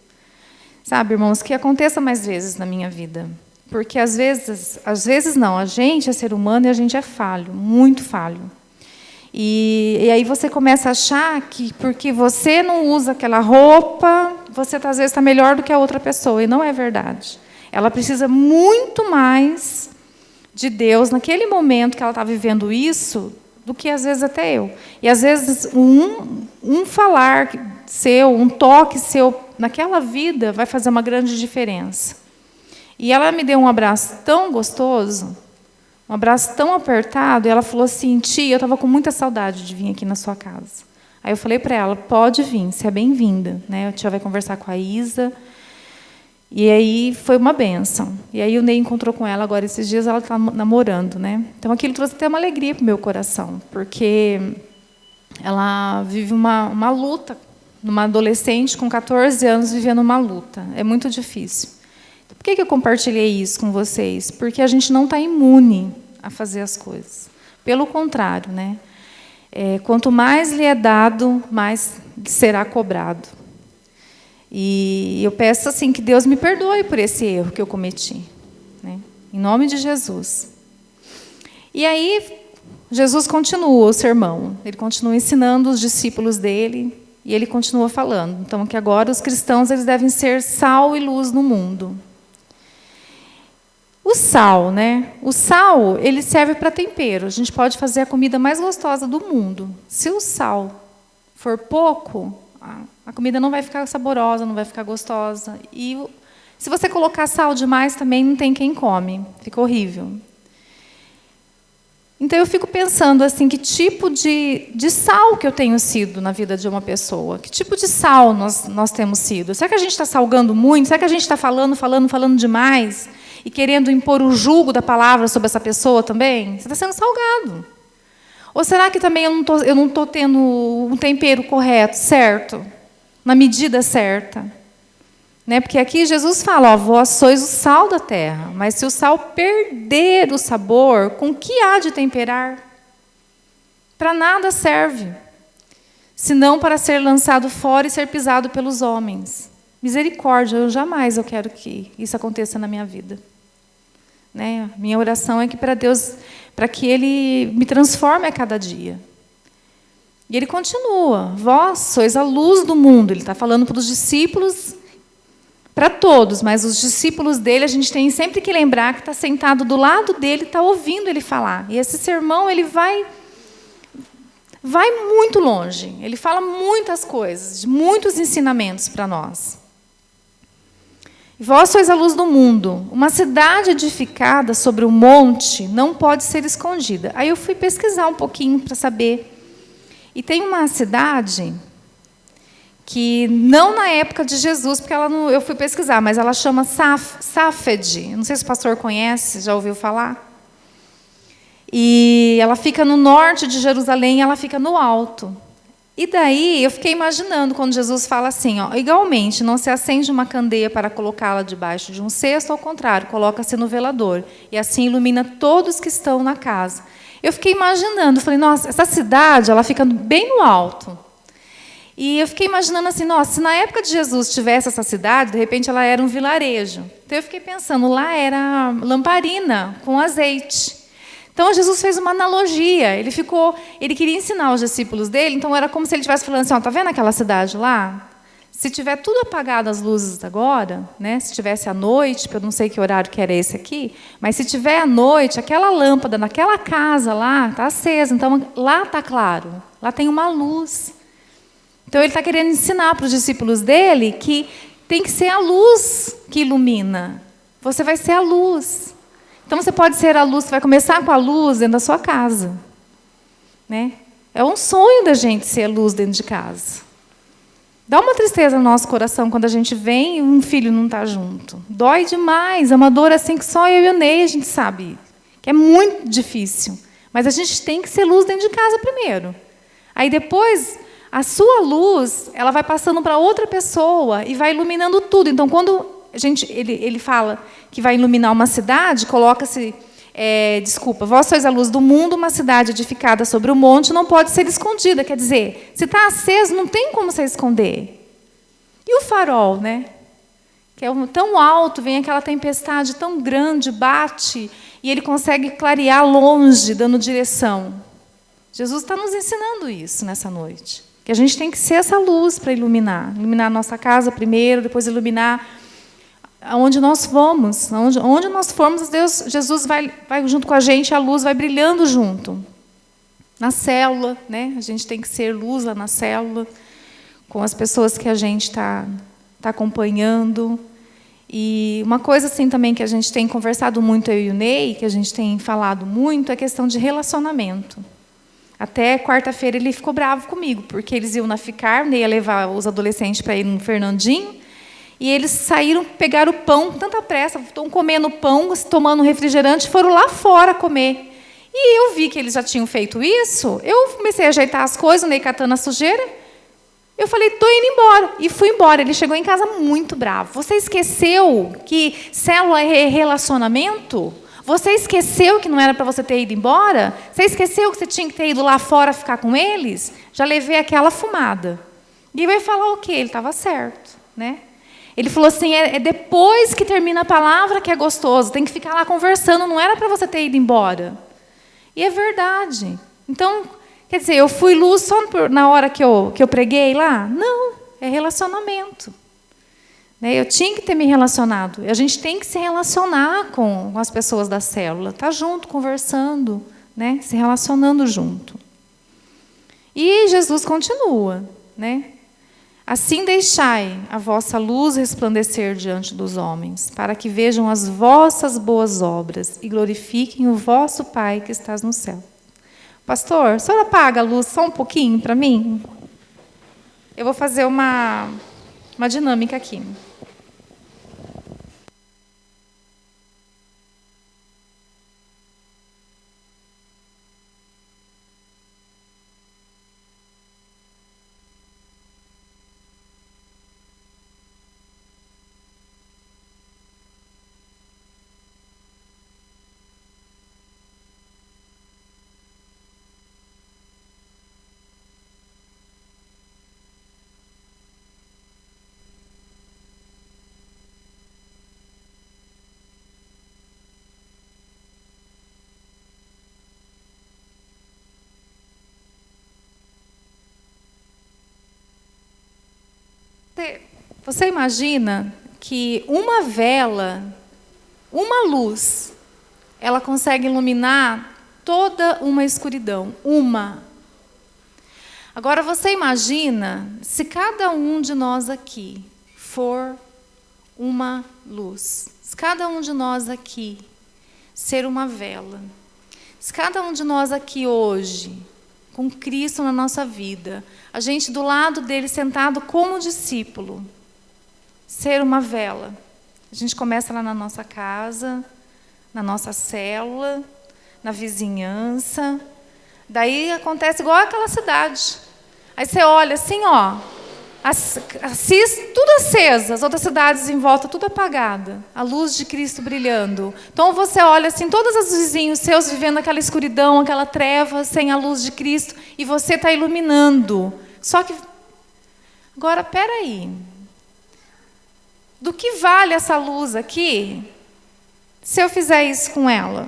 Sabe, irmãos, que aconteça mais vezes na minha vida. Porque às vezes não, a gente é ser humano e a gente é falho, muito falho. E aí você começa a achar que porque você não usa aquela roupa, você às vezes está melhor do que a outra pessoa, e não é verdade. Ela precisa muito mais de Deus naquele momento que ela está vivendo isso, do que às vezes até eu. E às vezes um falar seu, um toque seu naquela vida vai fazer uma grande diferença. E ela me deu um abraço tão gostoso, um abraço tão apertado, e ela falou assim, tia, eu estava com muita saudade de vir aqui na sua casa. Aí eu falei para ela, pode vir, você é bem-vinda. Né? A tia vai conversar com a Isa. E aí foi uma bênção. E aí o Ney encontrou com ela agora esses dias, ela está namorando. Né? Então aquilo trouxe até uma alegria para o meu coração, porque ela vive uma luta, uma adolescente com 14 anos vivendo uma luta. É muito difícil. Por que eu compartilhei isso com vocês? Porque a gente não está imune a fazer as coisas. Pelo contrário, né? Quanto mais lhe é dado, mais será cobrado. E eu peço assim que Deus me perdoe por esse erro que eu cometi. Né? Em nome de Jesus. E aí, Jesus continua o sermão. Ele continua ensinando os discípulos dele e ele continua falando. Então, que agora os cristãos eles devem ser sal e luz no mundo. O sal, né? O sal, ele serve para tempero. A gente pode fazer a comida mais gostosa do mundo. Se o sal for pouco, a comida não vai ficar saborosa, não vai ficar gostosa. E se você colocar sal demais, também não tem quem come. Fica horrível. Então, eu fico pensando assim, que tipo de sal que eu tenho sido na vida de uma pessoa? Que tipo de sal nós temos sido? Será que a gente está salgando muito? Será que a gente está falando demais? E querendo impor o jugo da palavra sobre essa pessoa também? Você está sendo salgado. Ou será que também eu não estou tendo um tempero correto, certo? Na medida certa? Né? Porque aqui Jesus fala, ó, vós sois o sal da terra, mas se o sal perder o sabor, com que há de temperar? Para nada serve, senão para ser lançado fora e ser pisado pelos homens. Misericórdia, eu quero que isso aconteça na minha vida. Né? Minha oração é que para Deus, para que Ele me transforme a cada dia. E Ele continua, vós sois a luz do mundo. Ele está falando para os discípulos, para todos, mas os discípulos dele, a gente tem sempre que lembrar que está sentado do lado dele, está ouvindo ele falar. E esse sermão, ele vai muito longe. Ele fala muitas coisas, muitos ensinamentos para nós. Vós sois a luz do mundo. Uma cidade edificada sobre um monte não pode ser escondida. Aí eu fui pesquisar um pouquinho para saber. E tem uma cidade que não na época de Jesus, porque ela não, eu fui pesquisar, mas ela chama Safed. Não sei se o pastor conhece, já ouviu falar? E ela fica no norte de Jerusalém, ela fica no alto. E daí eu fiquei imaginando quando Jesus fala assim, ó, igualmente, não se acende uma candeia para colocá-la debaixo de um cesto, ao contrário, coloca-se no velador, e assim ilumina todos que estão na casa. Eu fiquei imaginando, falei, nossa, essa cidade, ela fica bem no alto. E eu fiquei imaginando assim, nossa, se na época de Jesus tivesse essa cidade, de repente ela era um vilarejo. Então eu fiquei pensando, lá era lamparina com azeite. Então Jesus fez uma analogia, ele queria ensinar os discípulos dele, então era como se ele estivesse falando assim, ó, tá vendo aquela cidade lá? Se tiver tudo apagado as luzes agora, né, se tivesse à noite, porque eu não sei que horário que era esse aqui, mas se tiver à noite, aquela lâmpada naquela casa lá está acesa, então lá está claro, lá tem uma luz. Então ele está querendo ensinar para os discípulos dele que tem que ser a luz que ilumina. Você vai ser a luz. Então você pode ser a luz, você vai começar com a luz dentro da sua casa. Né? É um sonho da gente ser a luz dentro de casa. Dá uma tristeza no nosso coração quando a gente vem e um filho não está junto. Dói demais, é uma dor assim que só eu e o Ney a gente sabe. Que é muito difícil. Mas a gente tem que ser luz dentro de casa primeiro. Aí depois, a sua luz, ela vai passando para outra pessoa e vai iluminando tudo. Então, quando ele fala que vai iluminar uma cidade, coloca-se, vós sois a luz do mundo, uma cidade edificada sobre o monte não pode ser escondida. Quer dizer, se está aceso, não tem como você esconder. E o farol, né? Que é tão alto, vem aquela tempestade tão grande, bate, e ele consegue clarear longe, dando direção. Jesus está nos ensinando isso nessa noite. Que a gente tem que ser essa luz para iluminar. Iluminar a nossa casa primeiro, depois iluminar aonde nós vamos. Onde nós formos, Jesus vai junto com a gente, a luz vai brilhando junto. Na célula, né? A gente tem que ser luz lá na célula, com as pessoas que a gente está acompanhando. E uma coisa assim também que a gente tem conversado muito, eu e o Ney, que a gente tem falado muito, é a questão de relacionamento. Até quarta-feira ele ficou bravo comigo, porque eles iam na Ficar, o Ney ia levar os adolescentes para ir no Fernandinho, e eles saíram, pegaram o pão com tanta pressa, estão comendo pão, tomando refrigerante, foram lá fora comer. E eu vi que eles já tinham feito isso, eu comecei a ajeitar as coisas, o Ney catando a sujeira, eu falei, estou indo embora. E fui embora. Ele chegou em casa muito bravo. Você esqueceu que célula é relacionamento? Você esqueceu que não era para você ter ido embora? Você esqueceu que você tinha que ter ido lá fora ficar com eles? Já levei aquela fumada. E ele vai falar o quê? Ele estava certo, né? Ele falou assim, é depois que termina a palavra que é gostoso. Tem que ficar lá conversando. Não era para você ter ido embora. E é verdade. Então, quer dizer, eu fui luz só na hora que eu preguei lá? Não, é relacionamento. Eu tinha que ter me relacionado. A gente tem que se relacionar com as pessoas da célula. Estar junto, conversando, né? Se relacionando junto. E Jesus continua, né? Assim deixai a vossa luz resplandecer diante dos homens, para que vejam as vossas boas obras e glorifiquem o vosso Pai que estás no céu. Pastor, a senhora apaga a luz só um pouquinho para mim? Eu vou fazer uma dinâmica aqui. Você imagina que uma vela, uma luz, ela consegue iluminar toda uma escuridão, uma. Agora você imagina se cada um de nós aqui for uma luz, se cada um de nós aqui ser uma vela, se cada um de nós aqui hoje com Cristo na nossa vida. A gente do lado dele, sentado como discípulo. Ser uma vela. A gente começa lá na nossa casa, na nossa célula, na vizinhança. Daí acontece igual aquela cidade. Aí você olha assim, ó, tudo acesa, as outras cidades em volta, tudo apagada. A luz de Cristo brilhando. Então você olha assim, todos os vizinhos seus vivendo aquela escuridão, aquela treva, sem a luz de Cristo, e você está iluminando. Só que, agora, peraí. Do que vale essa luz aqui, se eu fizer isso com ela?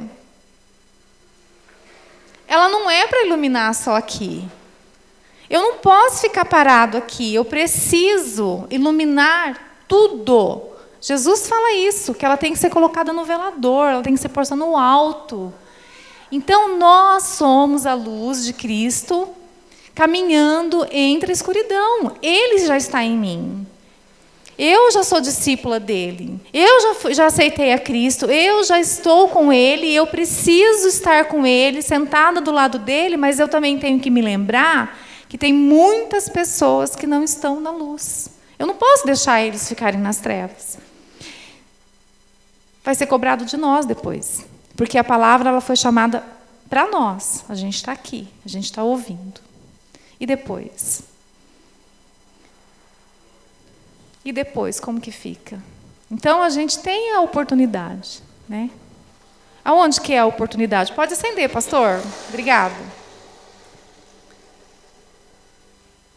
Ela não é para iluminar só aqui. Eu não posso ficar parado aqui, eu preciso iluminar tudo. Jesus fala isso, que ela tem que ser colocada no velador, ela tem que ser posta no alto. Então, nós somos a luz de Cristo, caminhando entre a escuridão. Ele já está em mim. Eu já sou discípula dele. Eu já aceitei a Cristo. Eu já estou com ele. Eu preciso estar com ele, sentada do lado dele, mas eu também tenho que me lembrar que tem muitas pessoas que não estão na luz. Eu não posso deixar eles ficarem nas trevas. Vai ser cobrado de nós depois. Porque a palavra ela foi chamada para nós. A gente está aqui, a gente está ouvindo. E depois? E depois, como que fica? Então, a gente tem a oportunidade, né? Aonde que é a oportunidade? Pode acender, pastor. Obrigado.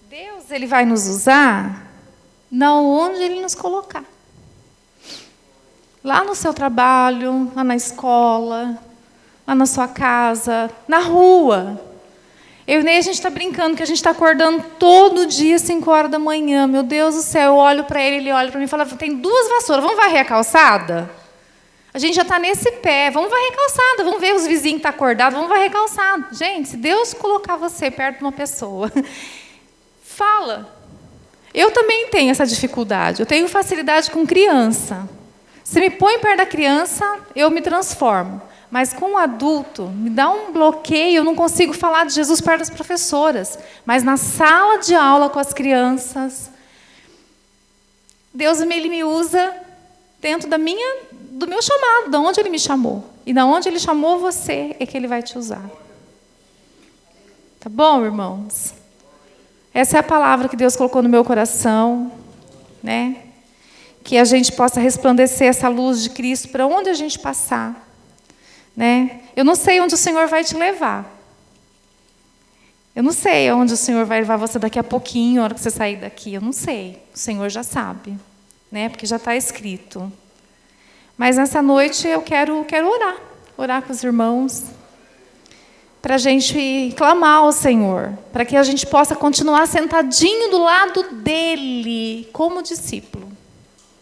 Deus, ele vai nos usar na onde ele nos colocar. Lá no seu trabalho, lá na escola, lá na sua casa, na rua. Eu e Ney, a gente está brincando que a gente está acordando todo dia, 5 horas da manhã. Meu Deus do céu, eu olho para ele, ele olha para mim e fala, tem 2 vassouras, vamos varrer a calçada? A gente já está nesse pé, vamos varrer a calçada, vamos ver os vizinhos que estão acordados, vamos varrer a calçada. Gente, se Deus colocar você perto de uma pessoa, fala. Eu também tenho essa dificuldade, eu tenho facilidade com criança. Se me põe perto da criança, eu me transformo. Mas com o adulto, me dá um bloqueio, eu não consigo falar de Jesus perto das professoras. Mas na sala de aula com as crianças, Deus ele me usa dentro do meu chamado, de onde Ele me chamou. E de onde Ele chamou você, é que Ele vai te usar. Tá bom, irmãos? Essa é a palavra que Deus colocou no meu coração, né? Que a gente possa resplandecer essa luz de Cristo para onde a gente passar. Né? Eu não sei onde o Senhor vai te levar. Eu não sei onde o Senhor vai levar você daqui a pouquinho, a hora que você sair daqui. Eu não sei. O Senhor já sabe, né? Porque já está escrito. Mas nessa noite eu quero orar com os irmãos, para a gente clamar ao Senhor, para que a gente possa continuar sentadinho do lado dele, como discípulo.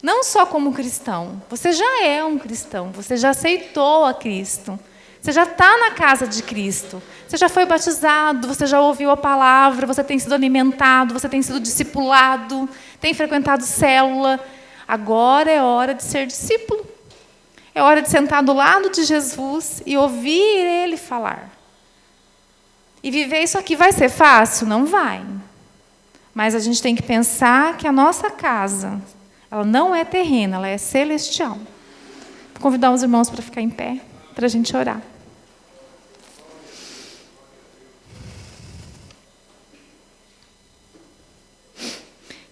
Não só como cristão. Você já é um cristão. Você já aceitou a Cristo. Você já está na casa de Cristo. Você já foi batizado. Você já ouviu a palavra. Você tem sido alimentado. Você tem sido discipulado. Tem frequentado célula. Agora é hora de ser discípulo. É hora de sentar do lado de Jesus e ouvir Ele falar. E viver isso aqui vai ser fácil? Não vai. Mas a gente tem que pensar que a nossa casa... ela não é terrena, ela é celestial. Vou convidar os irmãos para ficar em pé, para a gente orar.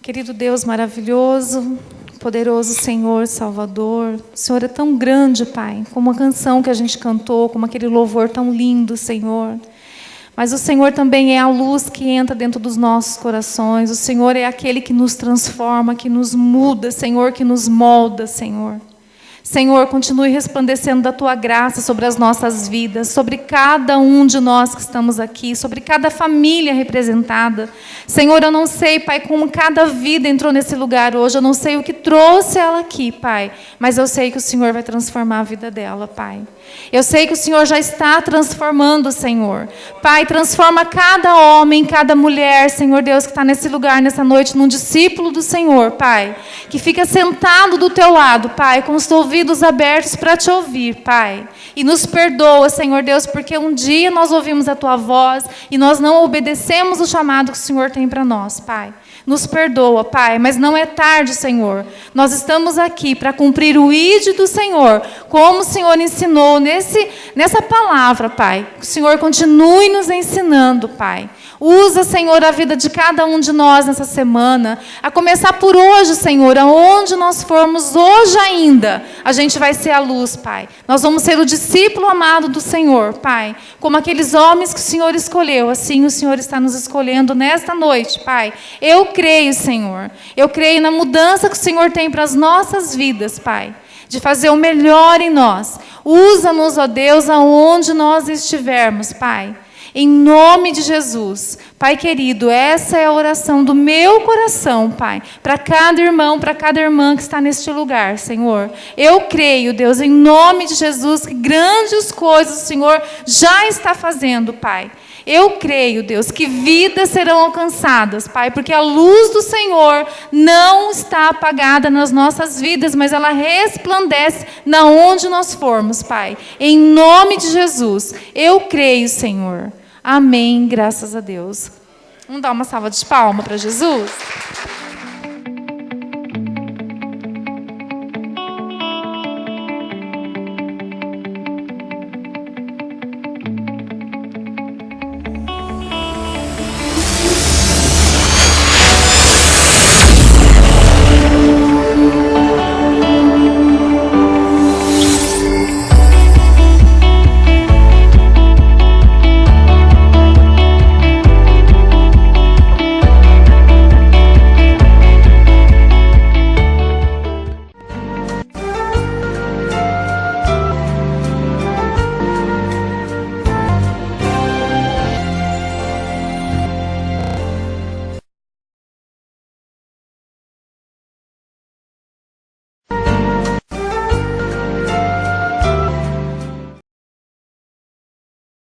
Querido Deus maravilhoso, poderoso Senhor, Salvador, o Senhor é tão grande, Pai, como a canção que a gente cantou, como aquele louvor tão lindo, Senhor. Mas o Senhor também é a luz que entra dentro dos nossos corações. O Senhor é aquele que nos transforma, que nos muda, Senhor, que nos molda, Senhor. Senhor, continue resplandecendo da Tua graça sobre as nossas vidas, sobre cada um de nós que estamos aqui, sobre cada família representada. Senhor, eu não sei, Pai, como cada vida entrou nesse lugar hoje, eu não sei o que trouxe ela aqui, Pai, mas eu sei que o Senhor vai transformar a vida dela, Pai. Eu sei que o Senhor já está transformando, Senhor. Pai, transforma cada homem, cada mulher, Senhor Deus, que está nesse lugar, nessa noite, num discípulo do Senhor, Pai, que fica sentado do Teu lado, Pai, com os ouvidos abertos para Te ouvir, Pai. E nos perdoa, Senhor Deus, porque um dia nós ouvimos a Tua voz e nós não obedecemos o chamado que o Senhor tem para nós, Pai. Nos perdoa, Pai, mas não é tarde, Senhor. Nós estamos aqui para cumprir o ide do Senhor, como o Senhor ensinou nessa palavra, Pai. Que o Senhor continue nos ensinando, Pai. Usa, Senhor, a vida de cada um de nós nessa semana, a começar por hoje, Senhor, aonde nós formos hoje ainda, a gente vai ser a luz, Pai. Nós vamos ser o discípulo amado do Senhor, Pai. Como aqueles homens que o Senhor escolheu, assim o Senhor está nos escolhendo nesta noite, Pai. Eu creio, Senhor. Eu creio na mudança que o Senhor tem para as nossas vidas, Pai. De fazer o melhor em nós. Usa-nos, ó Deus, aonde nós estivermos, Pai. Em nome de Jesus. Pai querido, essa é a oração do meu coração, Pai. Para cada irmão, para cada irmã que está neste lugar, Senhor. Eu creio, Deus, em nome de Jesus, que grandes coisas o Senhor já está fazendo, Pai. Eu creio, Deus, que vidas serão alcançadas, Pai, porque a luz do Senhor não está apagada nas nossas vidas, mas ela resplandece na onde nós formos, Pai. Em nome de Jesus, eu creio, Senhor. Amém, graças a Deus. Vamos dar uma salva de palmas para Jesus?